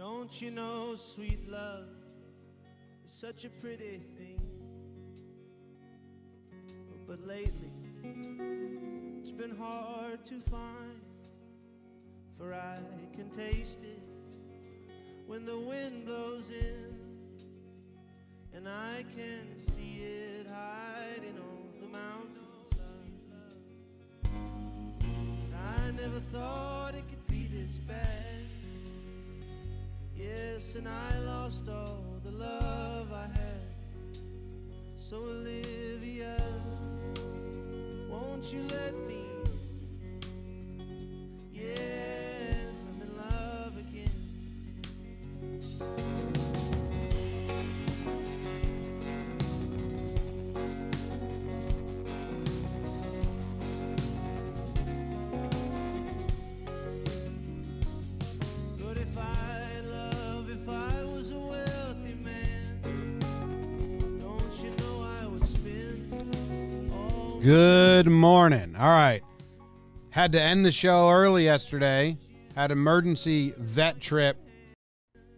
Don't you know sweet love is such a pretty thing? But lately it's been hard to find, for I can taste it when the wind blows in, and I can see it hiding on the mountainside. I never thought it could be this bad. Yes, and I lost all the love I had. So Olivia, won't you let me? Yes, I'm in love again. But if I was a wealthy man, don't you know I would spend all... Good morning. All right. Had to end the show early yesterday. Had emergency vet trip.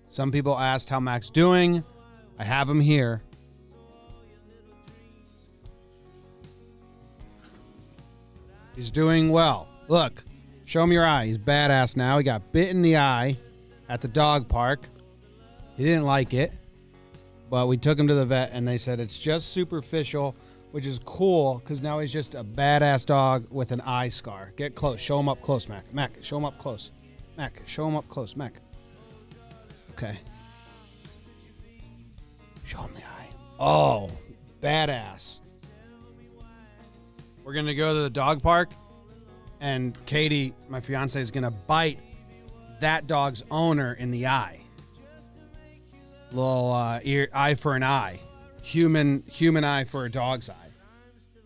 Some people asked how Mac's doing. I have him here. He's doing well. Look, show him your eye. He's badass now. He got bit in the eye at the dog park. He didn't like it, but we took him to the vet, and they said it's just superficial, which is cool because now he's just a badass dog with an eye scar. Get close. Show him up close, Mac. Mac, show him up close. Mac, show him up close. Mac. Okay. Show him the eye. Oh, badass. We're going to go to the dog park, and Katie, my fiance, is going to bite that dog's owner in the eye. Little eye for an eye. Human eye for a dog's eye.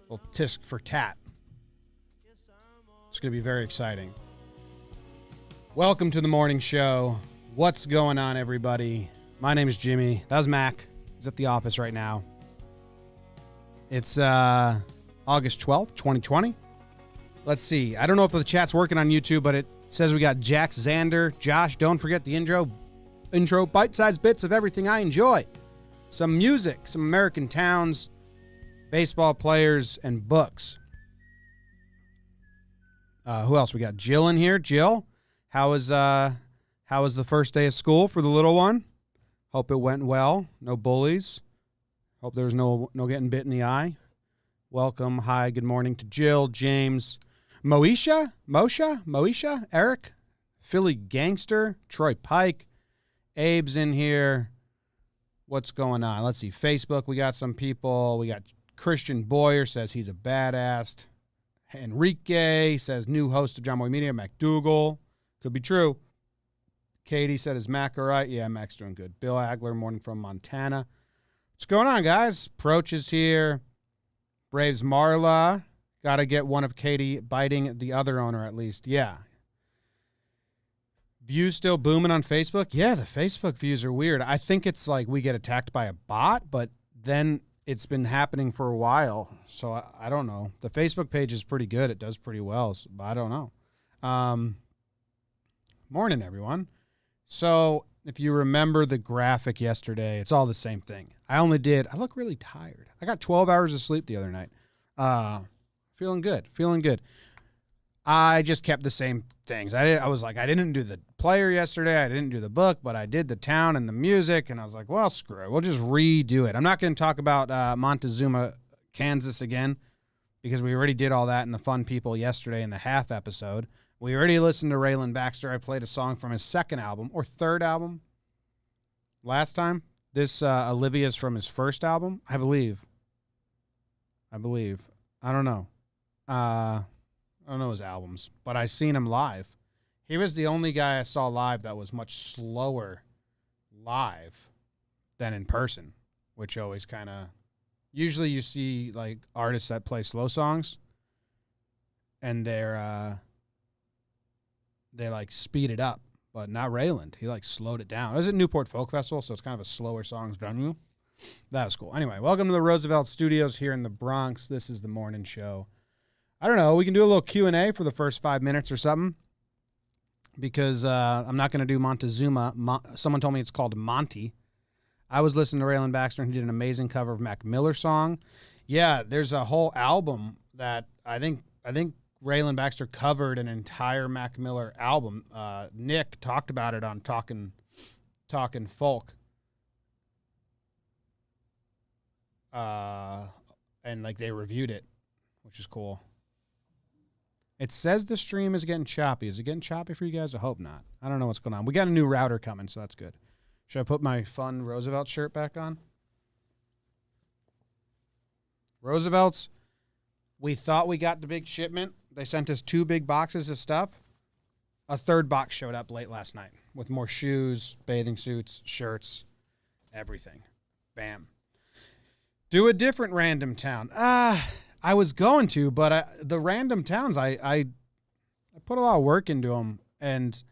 Little tisk for tat. It's going to be very exciting. Welcome to the morning show. What's going on, everybody? My name is Jimmy. That was Mac. He's at the office right now. It's August 12th, 2020. Let's see. I don't know if the chat's working on YouTube, but it says we got Jack Xander. Josh, don't forget the intro, bite-sized bits of everything I enjoy. Some music, some American towns, baseball players, and books. Who else? We got Jill in here. Jill, how was the first day of school for the little one? Hope it went well. No bullies. Hope there was no getting bit in the eye. Welcome. Hi. Good morning to Jill, James, Moesha, Eric, Philly Gangster, Troy Pike, Abe's in here. What's going on? Let's see. Facebook, we got some people. We got Christian Boyer says he's a badass. Enrique says new host of John Boy Media, MacDougal. Could be true. Katie said, is Mac all right? Yeah, Mac's doing good. Bill Agler, morning from Montana. What's going on, guys? Proch is here. Braves Marla. Got to get one of Katie biting the other owner at least. Yeah. Views still booming on Facebook? Yeah, the Facebook views are weird. I think it's like we get attacked by a bot, but then it's been happening for a while. So I don't know. The Facebook page is pretty good. It does pretty well, but I don't know. Morning, everyone. So if you remember the graphic yesterday, it's all the same thing. I look really tired. I got 12 hours of sleep the other night. Feeling good. I just kept the same things. I was like, I didn't do the player yesterday. I didn't do the book, but I did the town and the music. And I was like, well, screw it. We'll just redo it. I'm not going to talk about Montezuma, Kansas again, because we already did all that in the Fun People yesterday in the half episode. We already listened to Raylan Baxter. I played a song from his second album or third album last time. This Olivia's from his first album, I believe. I don't know. I don't know his albums, but I seen him live. He was the only guy I saw live that was much slower live than in person, which always kind of, usually you see like artists that play slow songs and they like speed it up, but not Rayland. He like slowed it down. It was at Newport Folk Festival, so it's kind of a slower songs venue. That was cool. Anyway, welcome to the Roosevelt Studios here in the Bronx. This is the morning show. I don't know. We can do a little Q&A for the first 5 minutes or something. because I'm not going to do Montezuma. Someone told me it's called Monty. I was listening to Raylan Baxter, and he did an amazing cover of Mac Miller's song. Yeah, there's a whole album that I think Raylan Baxter covered an entire Mac Miller album. Nick talked about it on Talkin' Folk. And like they reviewed it, which is cool. It says the stream is getting choppy. Is it getting choppy for you guys? I hope not. I don't know what's going on. We got a new router coming, so that's good. Should I put my fun Roosevelt shirt back on? Roosevelt's, we thought we got the big shipment. They sent us 2 big boxes of stuff. A third box showed up late last night with more shoes, bathing suits, shirts, everything. Bam. Do a different random town. I was going to, but the random towns, I put a lot of work into them. And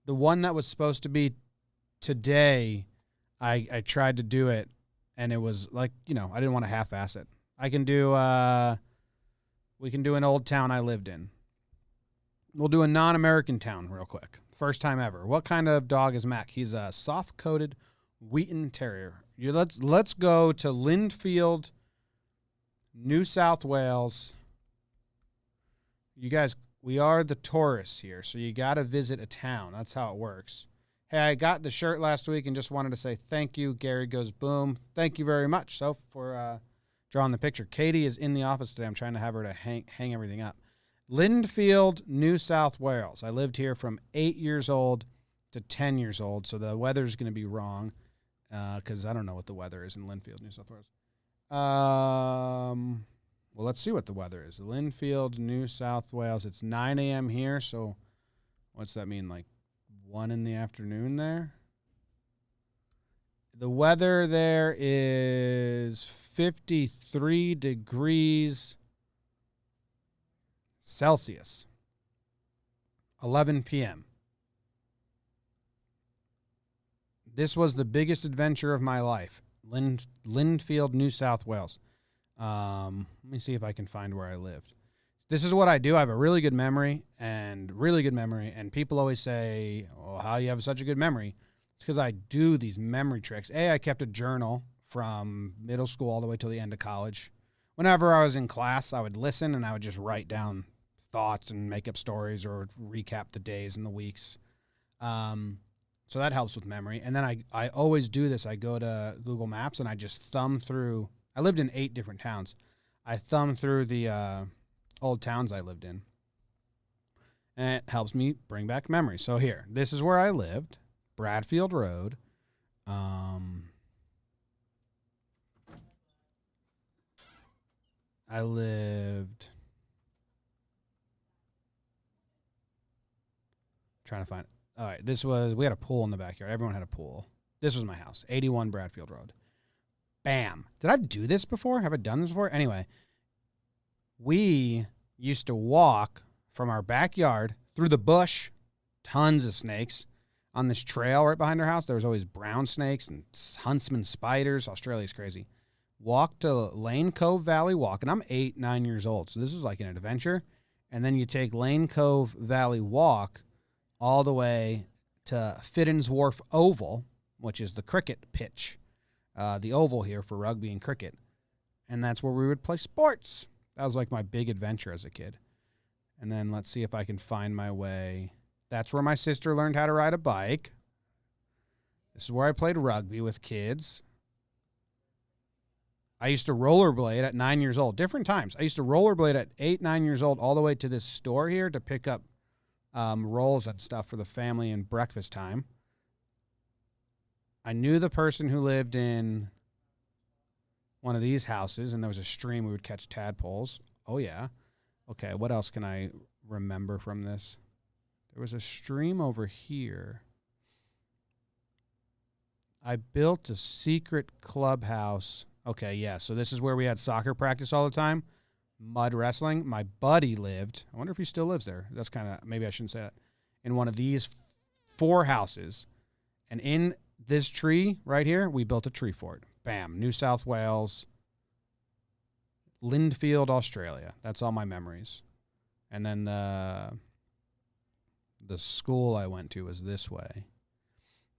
the one that was supposed to be today, I tried to do it, and it was like, I didn't want to half-ass it. I can do, we can do an old town I lived in. We'll do a non-American town real quick. First time ever. What kind of dog is Mac? He's a soft-coated Wheaton Terrier. Let's go to Lindfield, New South Wales. You guys, we are the tourists here, so you got to visit a town. That's how it works. Hey, I got the shirt last week and just wanted to say thank you. Gary goes boom. Thank you very much, so for drawing the picture. Katie is in the office today. I'm trying to have her to hang everything up. Lindfield, New South Wales. I lived here from 8 years old to 10 years old, so the weather's going to be wrong because I don't know what the weather is in Lindfield, New South Wales. Well, let's see what the weather is. Lindfield, New South Wales. It's 9 a.m. here, so what's that mean, like 1 in the afternoon there? The weather there is 53 degrees Celsius, 11 p.m. This was the biggest adventure of my life. Lindfield, New South Wales. Let me see if I can find where I lived. This is what I do. I have a really good memory, and people always say, "Oh, how you have such a good memory?" It's because I do these memory tricks. I kept a journal from middle school all the way till the end of college. Whenever I was in class, I would listen and I would just write down thoughts and make up stories or recap the days and the weeks. So that helps with memory. And then I always do this. I go to Google Maps and I just thumb through. I lived in 8 different towns. I thumb through the old towns I lived in. And it helps me bring back memories. So here, this is where I lived. Bradfield Road. I lived... trying to find... All right, we had a pool in the backyard. Everyone had a pool. This was my house, 81 Bradfield Road. Bam. Did I do this before? Have I done this before? Anyway, we used to walk from our backyard through the bush, tons of snakes. On this trail right behind our house, there was always brown snakes and huntsman spiders. Australia's crazy. Walk to Lane Cove Valley Walk, and I'm 8, 9 years old, so this is like an adventure. And then you take Lane Cove Valley Walk all the way to Fiddens Wharf Oval, which is the cricket pitch, the oval here for rugby and cricket. And that's where we would play sports. That was like my big adventure as a kid. And then let's see if I can find my way. That's where my sister learned how to ride a bike. This is where I played rugby with kids. I used to rollerblade at 9 years old. Different times. I used to rollerblade at 8, 9 years old all the way to this store here to pick up rolls and stuff for the family and breakfast time. I knew the person who lived in one of these houses, and there was a stream. We would catch tadpoles. Oh, yeah. Okay, what else can I remember from this? There was a stream over here. I built a secret clubhouse. Okay, yeah, so this is where we had soccer practice all the time. Mud wrestling. My buddy lived. I wonder if he still lives there. That's kind of, maybe I shouldn't say that. In one of these 4 houses. And in this tree right here, we built a tree fort. Bam. New South Wales. Lindfield, Australia. That's all my memories. And then The school I went to was this way.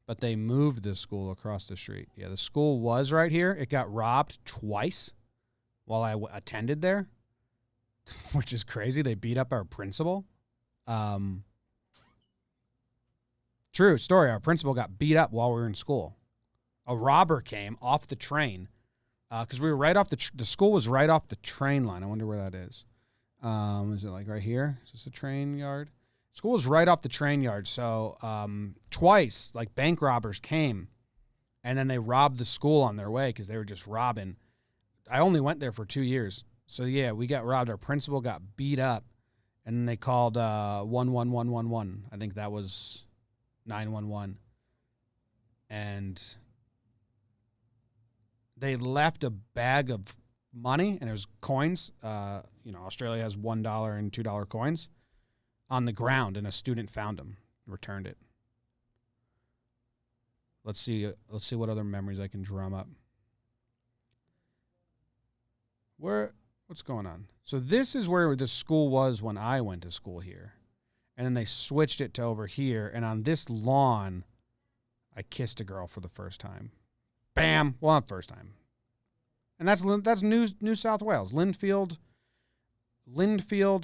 But they moved the school across the street. Yeah, the school was right here. It got robbed twice while I attended there, which is crazy. They beat up our principal. True story. Our principal got beat up while we were in school. A robber came off the train because we were right off the school was right off the train line. I wonder where that is. Is it like right here? Is this a train yard? School was right off the train yard. So twice, like bank robbers came, and then they robbed the school on their way because they were just robbing. I only went there for 2 years. So, yeah, we got robbed. Our principal got beat up, and then they called 11111. I think that was 911. And they left a bag of money, and it was coins. Australia has $1 and $2 coins on the ground, and a student found them, returned it. Let's see what other memories I can drum up. What's going on? So this is where the school was when I went to school here. And then they switched it to over here. And on this lawn, I kissed a girl for the first time. Bam. Well, not first time. And that's New South Wales. Lindfield,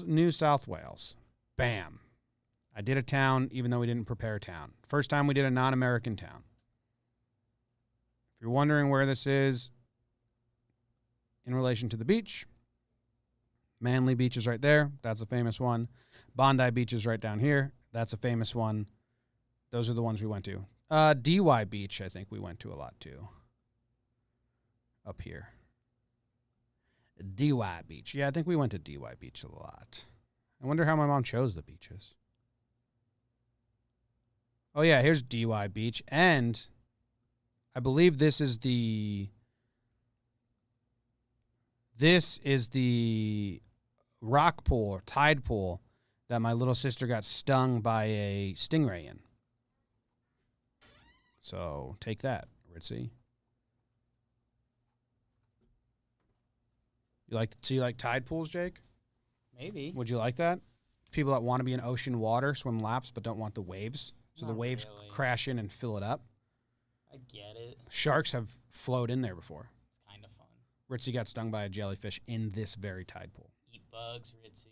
New South Wales. Bam. I did a town, even though we didn't prepare a town. First time we did a non-American town. If you're wondering where this is in relation to the beach, Manly Beach is right there. That's a famous one. Bondi Beach is right down here. That's a famous one. Those are the ones we went to. DY Beach, I think we went to a lot too. Up here. DY Beach. Yeah, I think we went to DY Beach a lot. I wonder how my mom chose the beaches. Oh, yeah, here's DY Beach. And I believe this is the rock pool or tide pool that my little sister got stung by a stingray in. So take that, Ritzy. You like tide pools, Jake? Maybe. Would you like that? People that want to be in ocean water, swim laps, but don't want the waves. So Not the waves really. crash in and fill it up. I get it. Sharks have flowed in there before. It's kind of fun. Ritzy got stung by a jellyfish in this very tide pool. Eat bugs, Ritzy.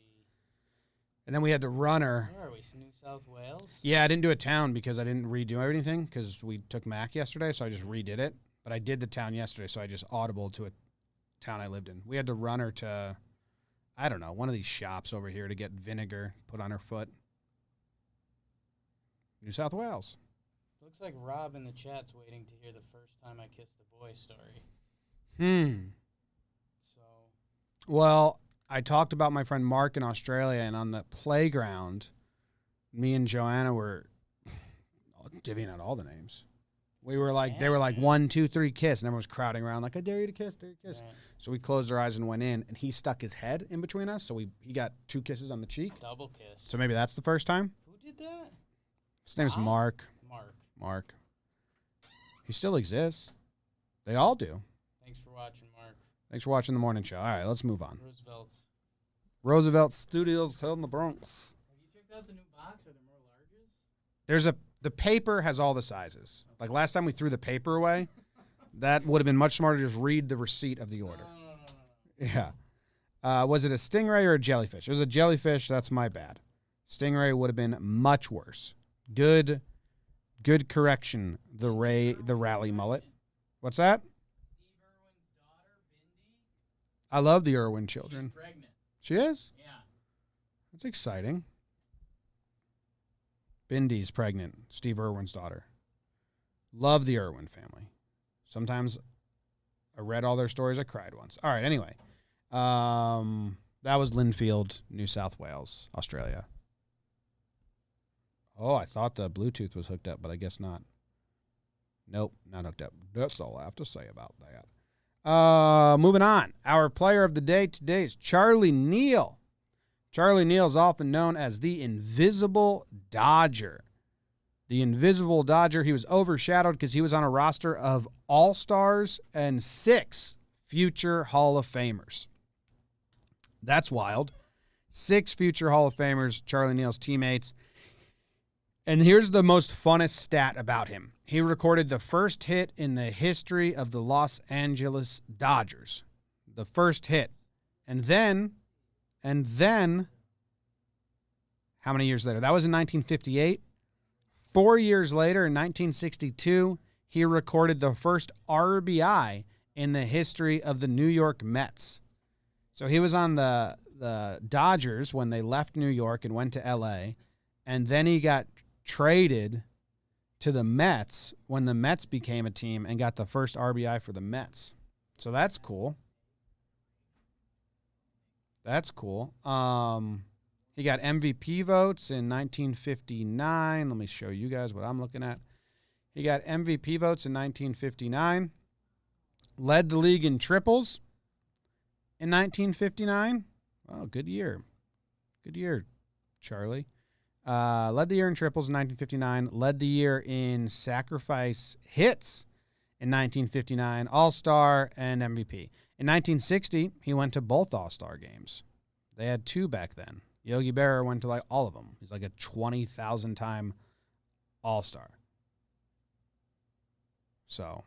And then we had to run her. Where are we? New South Wales? Yeah, I didn't do a town because I didn't redo everything because we took Mac yesterday, so I just redid it. But I did the town yesterday, so I just audibled to a town I lived in. We had to run her to, I don't know, one of these shops over here to get vinegar put on her foot. New South Wales. Looks like Rob in the chat's waiting to hear the first time I kissed a boy story. So. Well, I talked about my friend Mark in Australia, and on the playground, me and Joanna were divvying out all the names. We were like, they were like 1, 2, 3, kiss, and everyone was crowding around like, I dare you to kiss, dare you to kiss. Right. So we closed our eyes and went in, and he stuck his head in between us, so he got 2 kisses on the cheek. Double kiss. So maybe that's the first time. Who did that? His name's Mark. Mark. He still exists. They all do. Thanks for watching, Mark. Thanks for watching the morning show. All right, let's move on. Roosevelt Studios in the Bronx. Have you checked out the new box? Are there more larges? The paper has all the sizes. Like last time we threw the paper away, that would have been much smarter to just read the receipt of the order. No. Yeah. Was it a stingray or a jellyfish? It was a jellyfish. That's my bad. Stingray would have been much worse. Good correction. The rally mullet. What's that? Steve Irwin's daughter, Bindi. I love the Irwin children. She's pregnant. She is? Yeah. That's exciting. Bindi's pregnant. Steve Irwin's daughter. Love the Irwin family. Sometimes I read all their stories. I cried once. All right, anyway. That was Lindfield, New South Wales, Australia. Oh, I thought the Bluetooth was hooked up, but I guess not. Nope, not hooked up. That's all I have to say about that. Moving on. Our player of the day today is Charlie Neal. Charlie Neal is often known as the Invisible Dodger. The Invisible Dodger, he was overshadowed because he was on a roster of All-Stars and 6 future Hall of Famers. That's wild. 6 future Hall of Famers, Charlie Neal's teammates. And here's the most funnest stat about him. He recorded the first hit in the history of the Los Angeles Dodgers. The first hit. And then, how many years later? That was in 1958. 4 years later, in 1962, he recorded the first RBI in the history of the New York Mets. So he was on the Dodgers when they left New York and went to L.A., and then he got traded to the Mets when the Mets became a team and got the first RBI for the Mets. So that's cool. That's cool. He got MVP votes in 1959. Let me show you guys what I'm looking at. He got MVP votes in 1959. Led the league in triples in 1959. Oh, good year. Good year, Charlie. Led the year in triples in 1959. Led the year in sacrifice hits in 1959. All-Star and MVP. In 1960, he went to both All-Star games. They had 2 back then. Yogi Berra went to all of them. He's like a 20,000-time All-Star. So,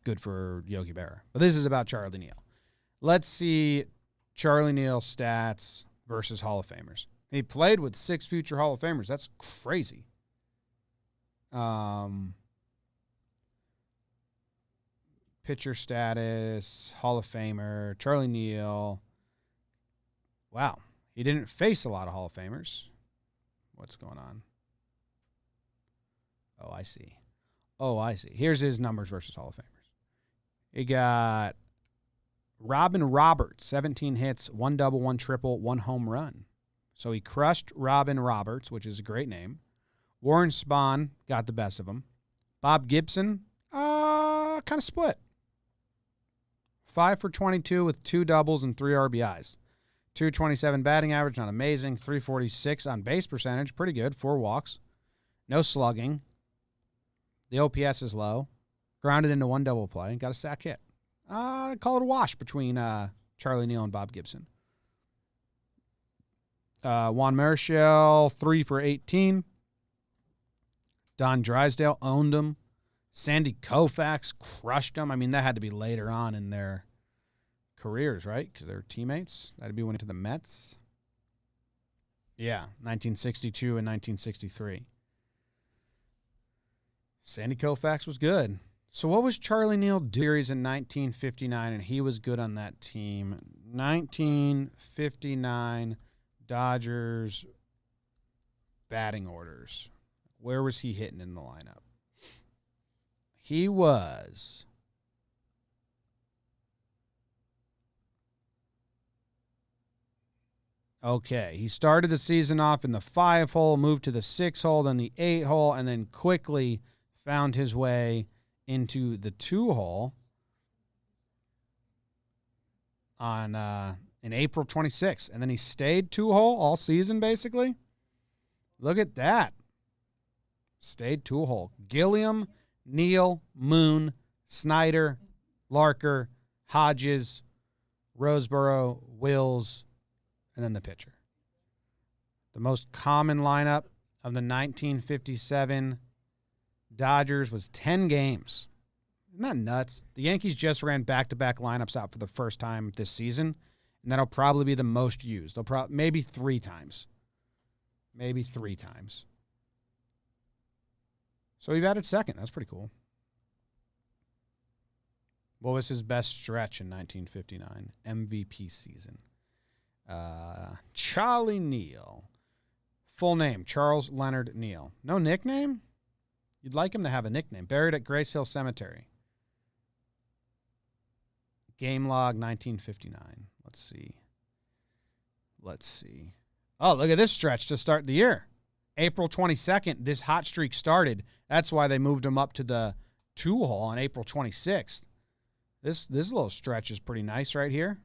good for Yogi Berra. But this is about Charlie Neal. Let's see Charlie Neal stats versus Hall of Famers. He played with 6 future Hall of Famers. That's crazy. Pitcher status, Hall of Famer, Charlie Neal. Wow. He didn't face a lot of Hall of Famers. What's going on? Oh, I see. Here's his numbers versus Hall of Famers. He got Robin Roberts, 17 hits, 1 double, 1 triple, 1 home run. So he crushed Robin Roberts, which is a great name. Warren Spahn got the best of him. Bob Gibson, kind of split. 5 for 22 with 2 doubles and 3 RBIs. 227 batting average, not amazing. 346 on base percentage, pretty good. 4 walks. No slugging. The OPS is low. Grounded into 1 double play. Got a sack hit. Call it a wash between Charlie Neal and Bob Gibson. Juan Marichal, 3 for 18. Don Drysdale owned him. Sandy Koufax crushed him. I mean, that had to be later on in their careers, right? Because they're teammates. That'd be when he went to the Mets. Yeah, 1962 and 1963. Sandy Koufax was good. So what was Charlie Neal doing in 1959, and he was good on that team? 1959 Dodgers batting orders. Where was he hitting in the lineup? He was okay. He started the season off in the 5 hole, moved to the 6 hole, then the 8 hole, and then quickly found his way into the 2 hole on in April 26th. And then he stayed 2 hole all season, basically. Look at that. Stayed 2 hole. Gilliam, Neal, Moon, Snyder, Larker, Hodges, Roseboro, Wills, and then the pitcher. The most common lineup of the 1957 Dodgers was 10 games. Isn't that nuts? The Yankees just ran back-to-back lineups out for the first time this season, and that'll probably be the most used. They'll maybe 3 times. Maybe 3 times. So he batted second. That's pretty cool. What was his best stretch in 1959? MVP season. Charlie Neal. Full name, Charles Leonard Neal. No nickname? You'd like him to have a nickname. Buried at Grace Hill Cemetery. Game log 1959. Let's see. Oh, look at this stretch to start the year. April 22nd, this hot streak started. That's why they moved him up to the 2 hole on April 26th. This little stretch is pretty nice right here.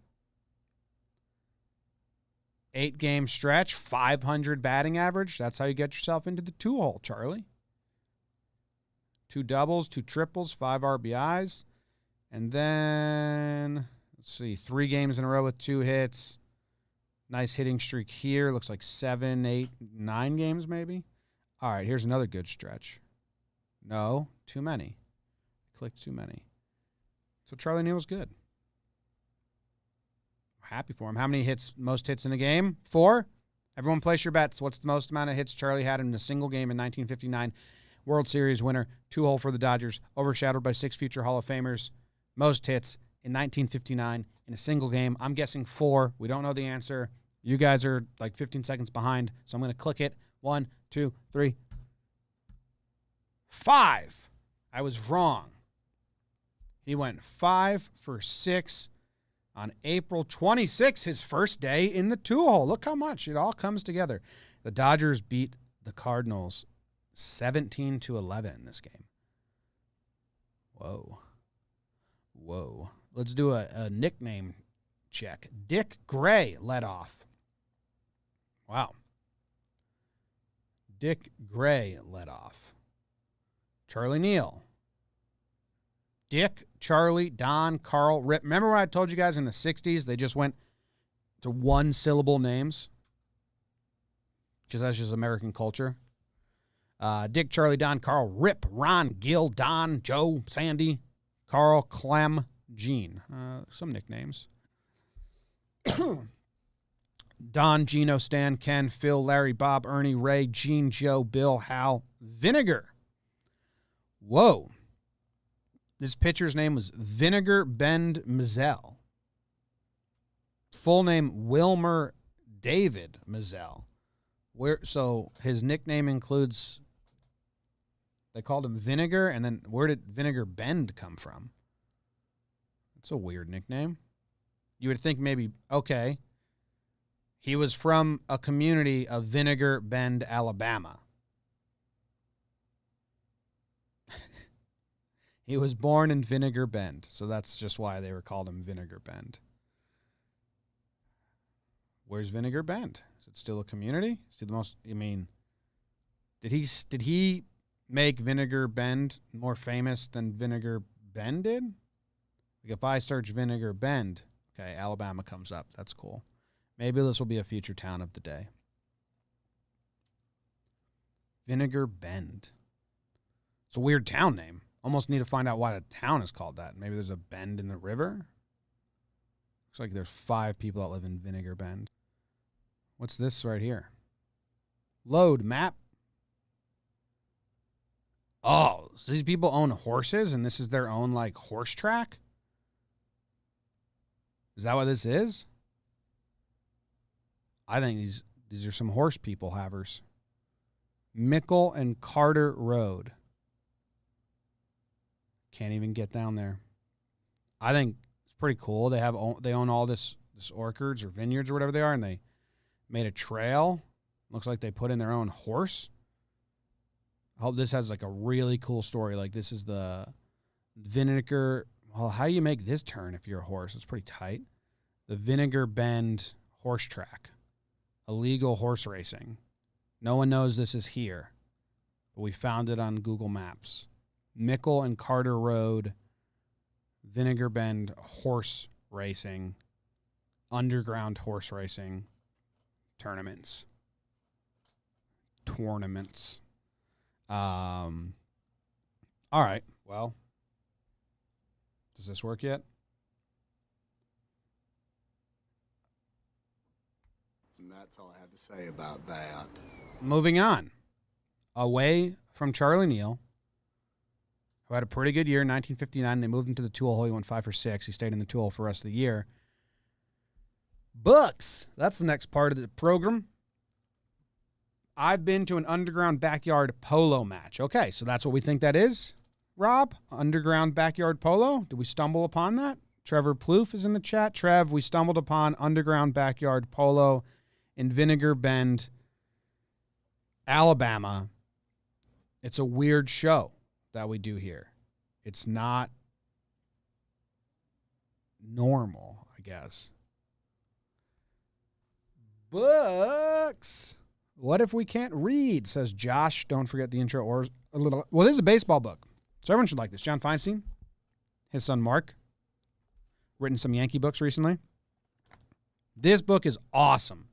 8-game stretch, 500 batting average. That's how you get yourself into the 2 hole, Charlie. 2 doubles, 2 triples, 5 RBIs. And then, let's see, 3 games in a row with 2 hits. Nice hitting streak here. Looks like 7, 8, 9 games maybe. All right, here's another good stretch. No, too many. Clicked too many. So Charlie Neal was good. Happy for him. How many hits, most hits in a game? 4. Everyone place your bets. What's the most amount of hits Charlie had in a single game in 1959? World Series winner, 2-hole for the Dodgers, overshadowed by 6 future Hall of Famers. Most hits in 1959 in a single game. I'm guessing 4. We don't know the answer. You guys are like 15 seconds behind, so I'm going to click it. 1, 2, 3. 5. I was wrong. He went 5 for 6 on April 26th, his first day in the 2-hole. Look how much it all comes together. The Dodgers beat the Cardinals 17-11 in this game. Whoa. Let's do a nickname check. Dick Gray led off. Wow. Dick Gray led off. Charlie Neal. Dick, Charlie, Don, Carl, Rip. Remember when I told you guys in the 60s they just went to one-syllable names? Because that's just American culture. Dick, Charlie, Don, Carl, Rip, Ron, Gil, Don, Joe, Sandy, Carl, Clem, Gene. Some nicknames. Don, Gino, Stan, Ken, Phil, Larry, Bob, Ernie, Ray, Gene, Joe, Bill, Hal, Vinegar. Whoa. This pitcher's name was Vinegar Bend Mazzell. Full name Wilmer David Mazzell. So his nickname includes, they called him Vinegar, and then where did Vinegar Bend come from? That's a weird nickname. You would think maybe, okay, he was from a community of Vinegar Bend, Alabama. He was born in Vinegar Bend, so that's just why they were called him Vinegar Bend. Where's Vinegar Bend? Is it still a community? Is it the most? I mean, did he make Vinegar Bend more famous than Vinegar Bend did? Like if I search Vinegar Bend, okay, Alabama comes up. That's cool. Maybe this will be a future town of the day. Vinegar Bend. It's a weird town name. Almost need to find out why the town is called that. Maybe there's a bend in the river. Looks like there's 5 people that live in Vinegar Bend. What's this right here? Load map. Oh, so these people own horses and this is their own like horse track? Is that what this is? I think these are some horse people havers. Mickle and Carter Road. Can't even get down there. I think it's pretty cool. They own all this orchards or vineyards or whatever they are, and they made a trail. Looks like they put in their own horse. I hope this has like a really cool story. Like this is the Vinegar. Well, how do you make this turn if you're a horse? It's pretty tight. The Vinegar Bend horse track. Illegal horse racing. No one knows this is here, but we found it on Google Maps. Mickle and Carter Road, Vinegar Bend horse racing, underground horse racing tournaments. All right. Well, does this work yet? And that's all I have to say about that. Moving on. Away from Charlie Neal, who had a pretty good year in 1959. They moved him to the 2-hole. He went 5 for 6. He stayed in the 2-hole for the rest of the year. Books. That's the next part of the program. I've been to an underground backyard polo match. Okay, so that's what we think that is, Rob? Underground backyard polo? Did we stumble upon that? Trevor Plouffe is in the chat. Trev, we stumbled upon underground backyard polo in Vinegar Bend, Alabama. It's a weird show that we do here. It's not normal, I guess. Books. What if we can't read, says Josh. Don't forget the intro or a little. Well, this is a baseball book, so everyone should like this. John Feinstein, his son Mark, written some Yankee books recently. This book is awesome.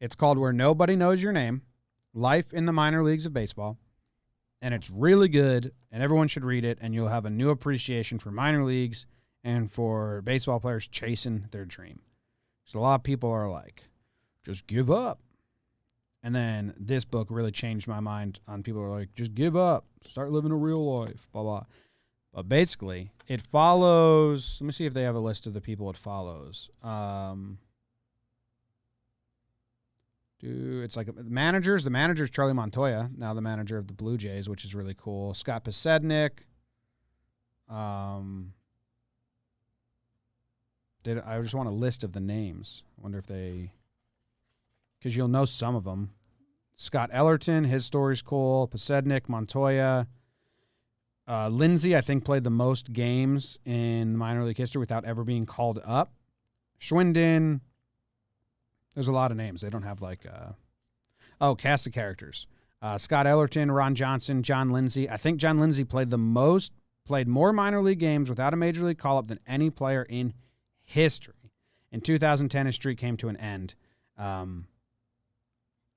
It's called Where Nobody Knows Your Name, Life in the Minor Leagues of Baseball. And it's really good, and everyone should read it, and you'll have a new appreciation for minor leagues and for baseball players chasing their dream. So a lot of people are like, just give up. And then this book really changed my mind on people who are like, just give up, start living a real life, blah, blah. But basically, it follows, let me see if they have a list of the people it follows. It's like the manager's Charlie Montoya, now the manager of the Blue Jays, which is really cool. Scott Pasednik. I just want a list of the names. I wonder if because you'll know some of them. Scott Ellerton, his story's cool. Pasednik, Montoya. Lindsay, I think, played the most games in minor league history without ever being called up. Schwinden. There's a lot of names. They don't have cast of characters. Scott Ellerton, Ron Johnson, John Lindsay. I think John Lindsay played more minor league games without a major league call-up than any player in history. In 2010, his streak came to an end.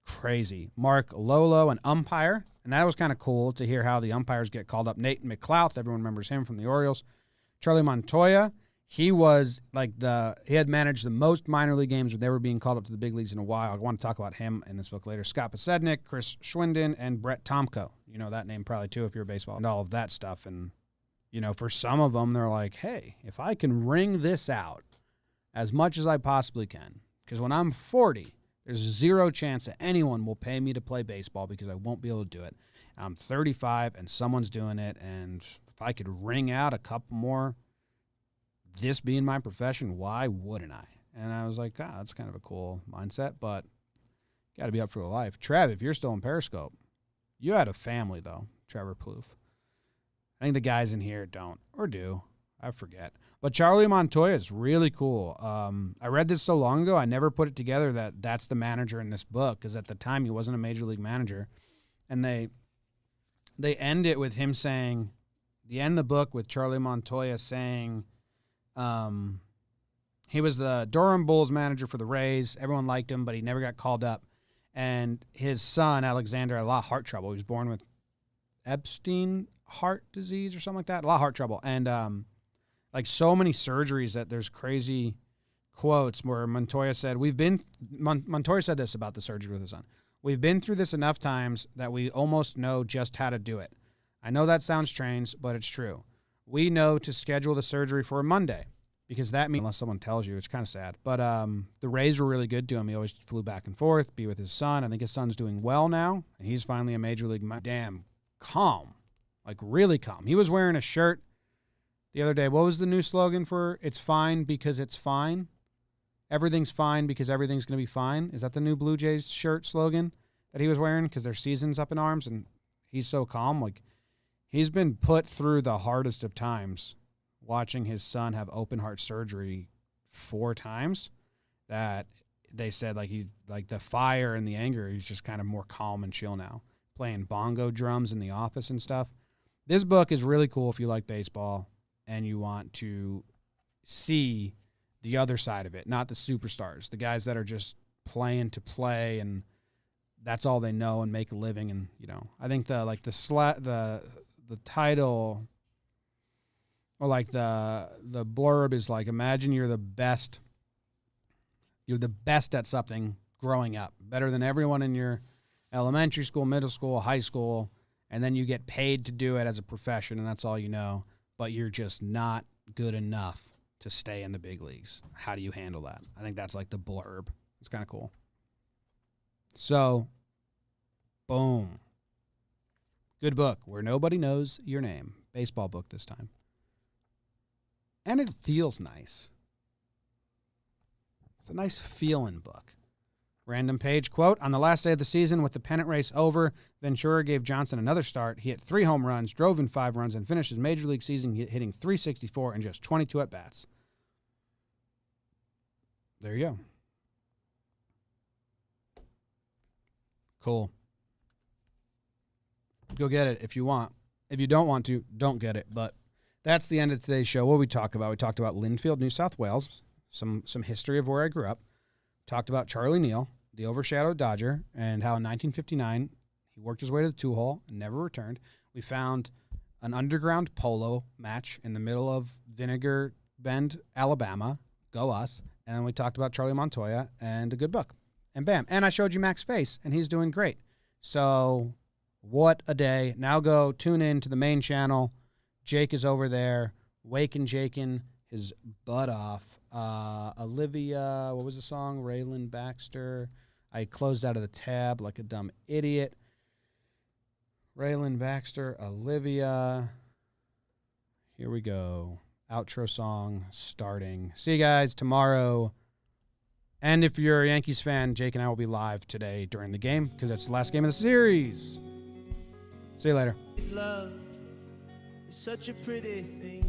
Crazy. Mark Lolo, an umpire. And that was kind of cool to hear how the umpires get called up. Nate Mccloud, everyone remembers him from the Orioles. Charlie Montoya. He was he had managed the most minor league games with ever being called up to the big leagues in a while. I want to talk about him in this book later. Scott Pasednik, Chris Schwinden, and Brett Tomko. You know that name probably too if you're a baseball and all of that stuff. And, for some of them, they're like, hey, if I can wring this out as much as I possibly can, because when I'm 40, there's zero chance that anyone will pay me to play baseball because I won't be able to do it. I'm 35 and someone's doing it. And if I could wring out a couple more, this being my profession, why wouldn't I? And I was like, that's kind of a cool mindset, but got to be up for the life. Trev, if you're still in Periscope, you had a family, though, Trevor Plouffe. I think the guys in here don't, or do. I forget. But Charlie Montoya is really cool. I read this so long ago, I never put it together that that's the manager in this book, because at the time he wasn't a major league manager. And they end it with him saying, they end the book with Charlie Montoya saying, he was the Durham Bulls manager for the Rays. Everyone liked him, but he never got called up. And his son, Alexander, had a lot of heart trouble. He was born with heart disease or something like that. A lot of heart trouble. And, so many surgeries that there's crazy quotes where Montoya said, Montoya said this about the surgery with his son. We've been through this enough times that we almost know just how to do it. I know that sounds strange, but it's true. We know to schedule the surgery for a Monday because that means, unless someone tells you, it's kind of sad. But the Rays were really good to him. He always flew back and forth, be with his son. I think his son's doing well now, and he's finally a major league. Damn, calm, really calm. He was wearing a shirt the other day. What was the new slogan for It's Fine Because It's Fine? Everything's fine because everything's going to be fine. Is that the new Blue Jays shirt slogan that he was wearing because their season's up in arms and he's so calm? He's been put through the hardest of times watching his son have open heart surgery 4 times that they said he's the fire and the anger. He's just kind of more calm and chill now, playing bongo drums in the office and stuff. This book is really cool if you like baseball and you want to see the other side of it, not the superstars, the guys that are just playing to play and that's all they know and make a living. And, I think the title or the blurb is imagine you're the best at something growing up, better than everyone in your elementary school, middle school, high school, and then you get paid to do it as a profession and that's all you know, but you're just not good enough to stay in the big leagues. How do you handle that? I think that's the blurb. It's kind of cool. So, boom. Good book, Where Nobody Knows Your Name. Baseball book this time. And it feels nice. It's a nice feeling book. Random page quote, on the last day of the season with the pennant race over, Ventura gave Johnson another start. He hit 3 home runs, drove in 5 runs, and finished his major league season hitting .364 in just 22 at-bats. There you go. Cool. Go get it if you want. If you don't want to, don't get it. But that's the end of today's show. What did we talk about? We talked about Linfield, New South Wales, some history of where I grew up. Talked about Charlie Neal. the overshadowed Dodger and how in 1959 he worked his way to the 2-hole and never returned. We found an underground polo match in the middle of Vinegar Bend, Alabama. Go us. And then we talked about Charlie Montoya and a good book. And bam. And I showed you Mac's face, and he's doing great. So what a day. Now go tune in to the main channel. Jake is over there, waking Jakin' his butt off. Olivia, what was the song? Raylan Baxter. I closed out of the tab like a dumb idiot. Raylan Baxter, Olivia. Here we go. Outro song starting. See you guys tomorrow. And if you're a Yankees fan, Jake and I will be live today during the game because that's the last game of the series. See you later. Love is such a pretty thing,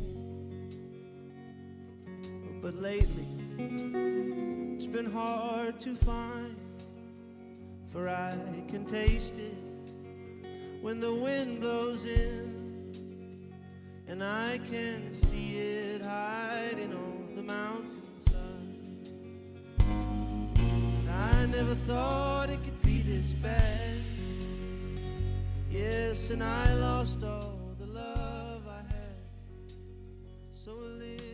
but lately it's been hard to find, for I can taste it when the wind blows in, and I can see it hiding on the mountainside. I never thought it could be this bad. Yes, and I lost all the love I had. So a little